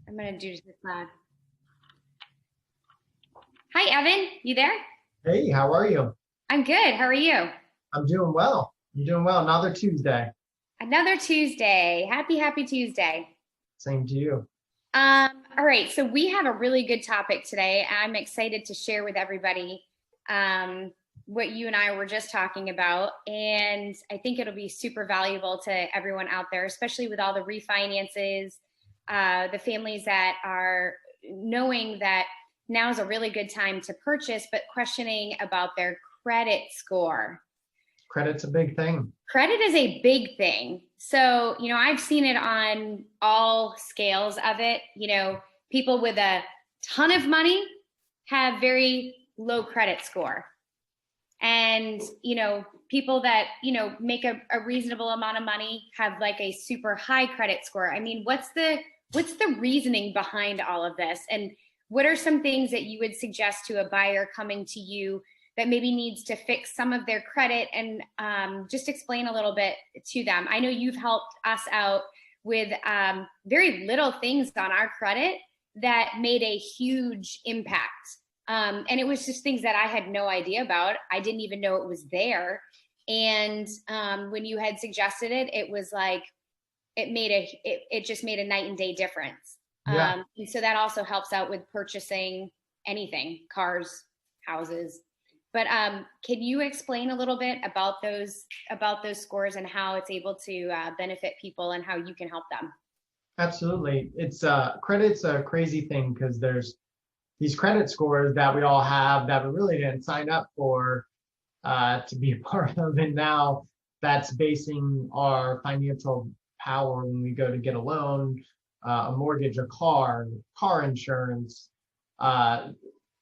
I'm gonna do this loud. Hi, Evan. You there? Hey, how are you? I'm good. How are you? I'm doing well. I'm doing well. Another Tuesday. Another Tuesday. Happy Tuesday. Same to you. All right. So we have a really good topic today. I'm excited to share with everybody what you and I were just talking about. And I think it'll be super valuable to everyone out there, especially with all the refinances, the families that are knowing that now is a really good time to purchase, but questioning about their credit score. Credit's a big thing. Credit is a big thing. So, I've seen it on all scales of it. People with a ton of money have very low credit score. And, people that, make a reasonable amount of money have like a super high credit score. I mean, what's the reasoning behind all of this? And what are some things that you would suggest to a buyer coming to you that maybe needs to fix some of their credit, and just explain a little bit to them? I know you've helped us out with very little things on our credit that made a huge impact. And it was just things that I had no idea about. I didn't even know it was there. And when you had suggested it, it was like, it just made a night and day difference. Yeah. And so that also helps out with purchasing anything, cars, houses. But can you explain a little bit about those scores and how it's able to benefit people and how you can help them? Absolutely. It's credit's a crazy thing because there's these credit scores that we all have that we really didn't sign up for to be a part of, and now that's basing our financial power when we go to get a loan, a mortgage, a car insurance,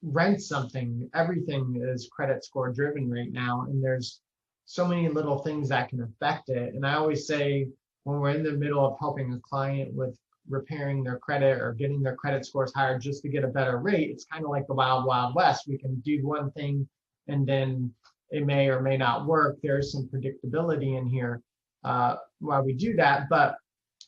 rent something. Everything is credit score driven right now, and there's so many little things that can affect it. And I always say, when we're in the middle of helping a client with repairing their credit or getting their credit scores higher just to get a better rate, it's kind of like the wild west. We can do one thing and then it may or may not work. There's some predictability in here while we do that, but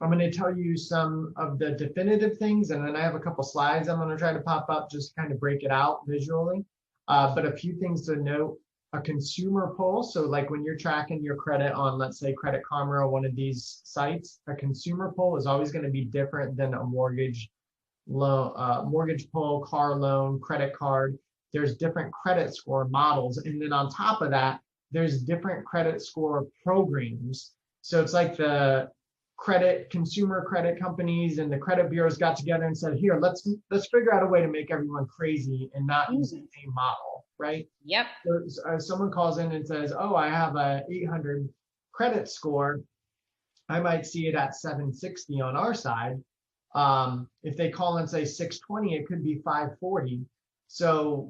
I'm going to tell you some of the definitive things, and then I have a couple slides I'm going to try to pop up just to kind of break it out visually. But a few things to note: a consumer pull. So like when you're tracking your credit on, let's say, Credit Karma or one of these sites, a consumer pull is always going to be different than a mortgage loan, mortgage pull, car loan, credit card. There's different credit score models. And then on top of that, there's different credit score programs. So it's like the consumer credit companies and the credit bureaus got together and said, here, let's figure out a way to make everyone crazy and not use the same model, right? Yep. So someone calls in and says, oh, I have a 800 credit score. I might see it at 760 on our side. If they call and say 620, it could be 540. So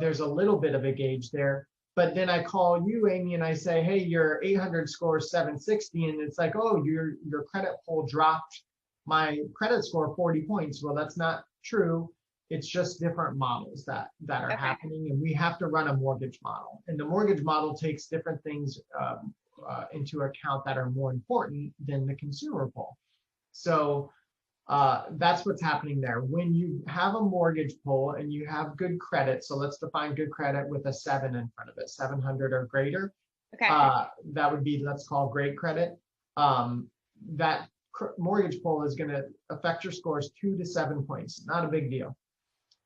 there's a little bit of a gauge there. But then I call you, Amy, and I say, hey, your 800 score is 760. And it's like, oh, your credit pull dropped my credit score 40 points. Well, that's not true. It's just different models that are happening. And we have to run a mortgage model. And the mortgage model takes different things into account that are more important than the consumer pull. So that's what's happening there. When you have a mortgage pull and you have good credit, so let's define good credit with a 7 in front of it, 700 or greater. Okay. That would be, let's call great credit. That mortgage pull is going to affect your scores 2 to 7 points, not a big deal.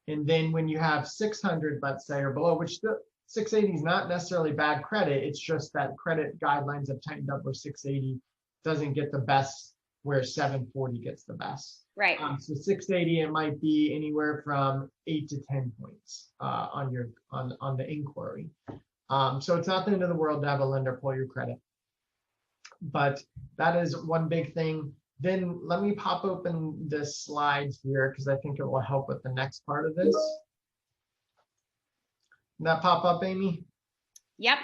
And then when you have 600, let's say, or below, which 680 is not necessarily bad credit, it's just that credit guidelines have tightened up where 680 doesn't get the best, where 740 gets the best. Right. So 680, it might be anywhere from 8 to 10 points on the inquiry. So it's not the end of the world to have a lender pull your credit, but that is one big thing. Then let me pop open the slides here because I think it will help with the next part of this. Can that pop up, Amy? Yep.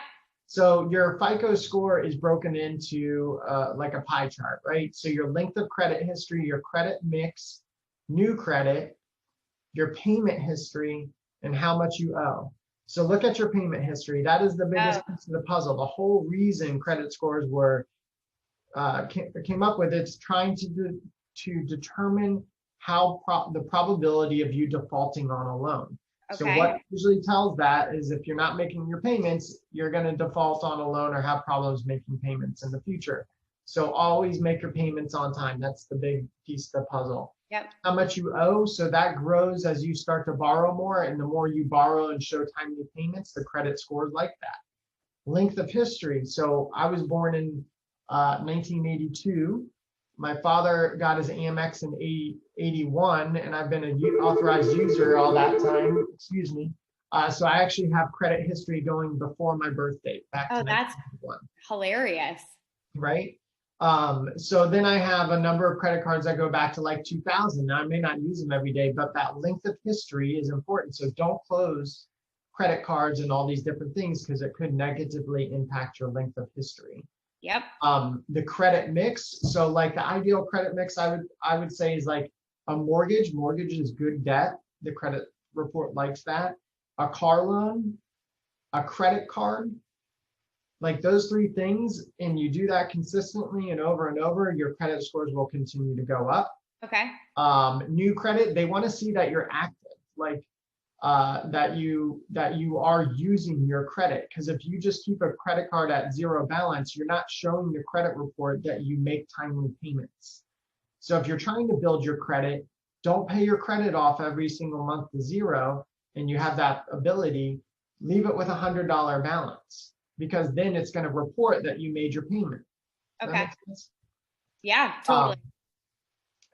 So your FICO score is broken into like a pie chart, right? So your length of credit history, your credit mix, new credit, your payment history, and how much you owe. So look at your payment history. That is the biggest piece of the puzzle. The whole reason credit scores were came up with it's trying to determine the probability of you defaulting on a loan. So Okay. what usually tells that is if you're not making your payments, you're going to default on a loan or have problems making payments in the future. So always make your payments on time. That's the big piece of the puzzle. Yep. How much you owe. So that grows as you start to borrow more. And the more you borrow and show timely payments, the credit scores like that. Length of history. So I was born in 1982. My father got his Amex in 81, and I've been an authorized user all that time. Excuse me. So I actually have credit history going before my birth date, back to that's 1981. hilarious. Right. So then I have a number of credit cards that go back to like 2000. Now I may not use them every day, but that length of history is important. So don't close credit cards and all these different things because it could negatively impact your length of history. Yep. The credit mix. So like the ideal credit mix, I would say is like a mortgage. Mortgage is good debt. The credit report likes that. A car loan, a credit card, like those three things, and you do that consistently and over, your credit scores will continue to go up. Okay. New credit, they want to see that you're active, like that you are using your credit. Because if you just keep a credit card at zero balance, you're not showing the credit report that you make timely payments. So if you're trying to build your credit, don't pay your credit off every single month to zero, and you have that ability, leave it with $100 balance, because then it's going to report that you made your payment. Does that Okay. make sense? Yeah, totally.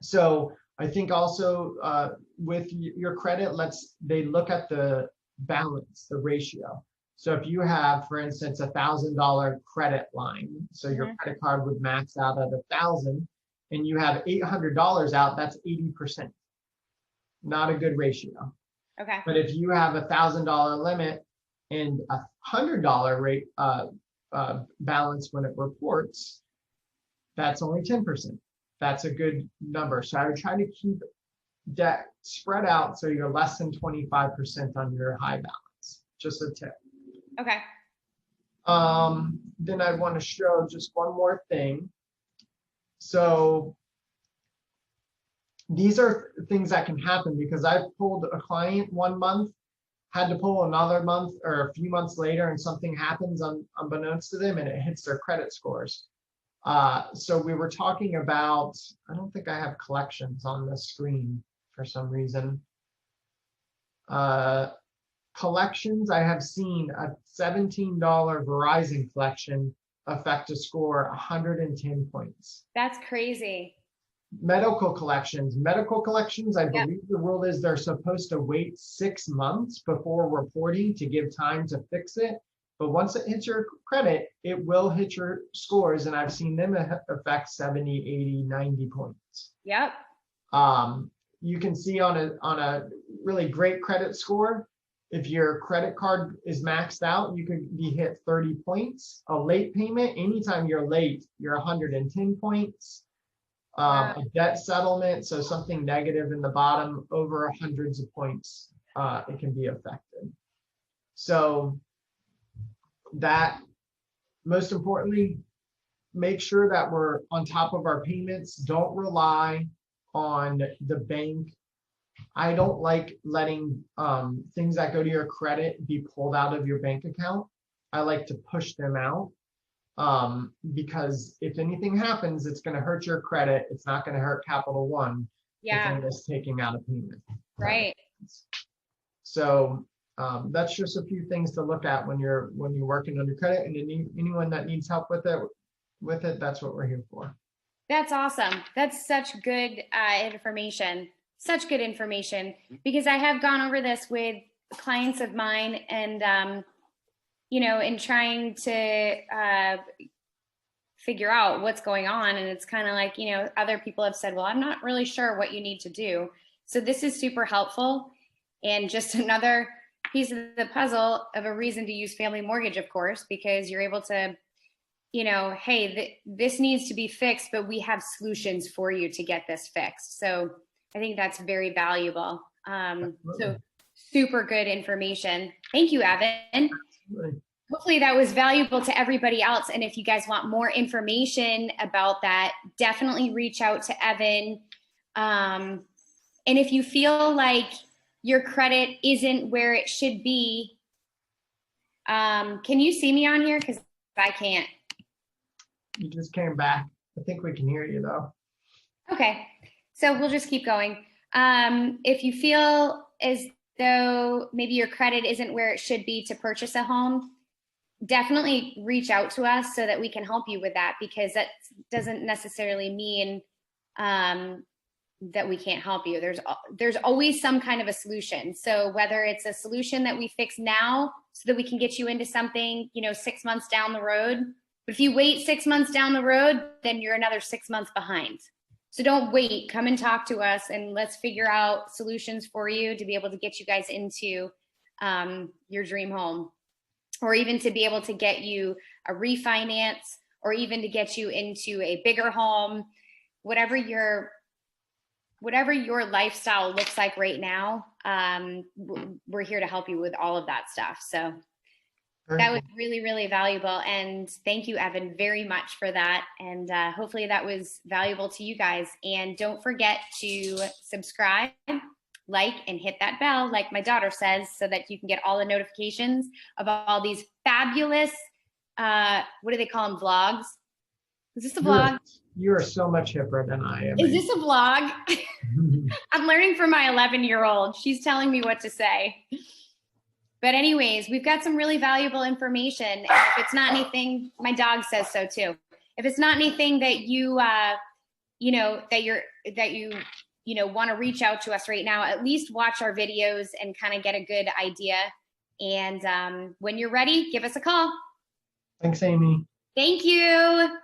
So I think also with your credit, they look at the balance, the ratio. So if you have, for instance, $1,000 credit line, so your credit card would max out at 1,000, and you have $800 out, that's 80%. Not a good ratio. Okay. But if you have $1,000 limit and $100 rate balance when it reports, that's only 10%. That's a good number. So I would try to keep debt spread out so you're less than 25% on your high balance. Just a tip. Okay. Then I want to show just one more thing. So these are things that can happen because I've pulled a client one month, had to pull another month or a few months later, and something happens unbeknownst to them and it hits their credit scores. So we were talking about, I don't think I have collections on the screen for some reason. Collections, I have seen a $17 Verizon collection affect a score 110 points. That's crazy. Medical collections, I believe the rule is they're supposed to wait 6 months before reporting to give time to fix it. But once it hits your credit, it will hit your scores. And I've seen them affect 70, 80, 90 points. Yep. You can see on a really great credit score, if your credit card is maxed out, you could be hit 30 points. A late payment, anytime you're late, you're 110 points. A debt settlement, so something negative in the bottom, over hundreds of points, it can be affected. So that, most importantly, make sure that we're on top of our payments. Don't rely on the bank. I don't like letting things that go to your credit be pulled out of your bank account. I like to push them out because if anything happens, it's going to hurt your credit. It's not going to hurt Capital One. Yeah. If it's taking out a payment. Right. So that's just a few things to look at when you're working on your credit, and anyone that needs help with it, that's what we're here for. That's awesome. That's such good information. Such good information, because I have gone over this with clients of mine, and in trying to figure out what's going on, and it's kind of like, other people have said, well, I'm not really sure what you need to do. So this is super helpful, and just another piece of the puzzle of a reason to use Family Mortgage, of course, because you're able to, hey, this needs to be fixed, but we have solutions for you to get this fixed. So I think that's very valuable. So super good information. Thank you, Evan. Absolutely. Hopefully that was valuable to everybody else. And if you guys want more information about that, definitely reach out to Evan. And if you feel like your credit isn't where it should be, can you see me on here? Because I can't. You just came back. I think we can hear you though. Okay, so we'll just keep going. If you feel as though maybe your credit isn't where it should be to purchase a home, definitely reach out to us so that we can help you with that, because that doesn't necessarily mean that we can't help you. There's always some kind of a solution. So whether it's a solution that we fix now so that we can get you into something, 6 months down the road. But if you wait 6 months down the road, then you're another 6 months behind. So don't wait, come and talk to us and let's figure out solutions for you to be able to get you guys into your dream home, or even to be able to get you a refinance, or even to get you into a bigger home, whatever your lifestyle looks like right now. We're here to help you with all of that stuff. So that was really, really valuable. And thank you, Evan, very much for that. And hopefully that was valuable to you guys. And don't forget to subscribe, like, and hit that bell, like my daughter says, so that you can get all the notifications of all these fabulous, what do they call them, vlogs? Is this a vlog? You are so much hipper than I am. Is this a vlog? I'm learning from my 11-year-old. She's telling me what to say. But anyways, we've got some really valuable information. And if it's not anything, my dog says so too. If it's not anything that you want to reach out to us right now, at least watch our videos and kind of get a good idea. And when you're ready, give us a call. Thanks, Aimee. Thank you.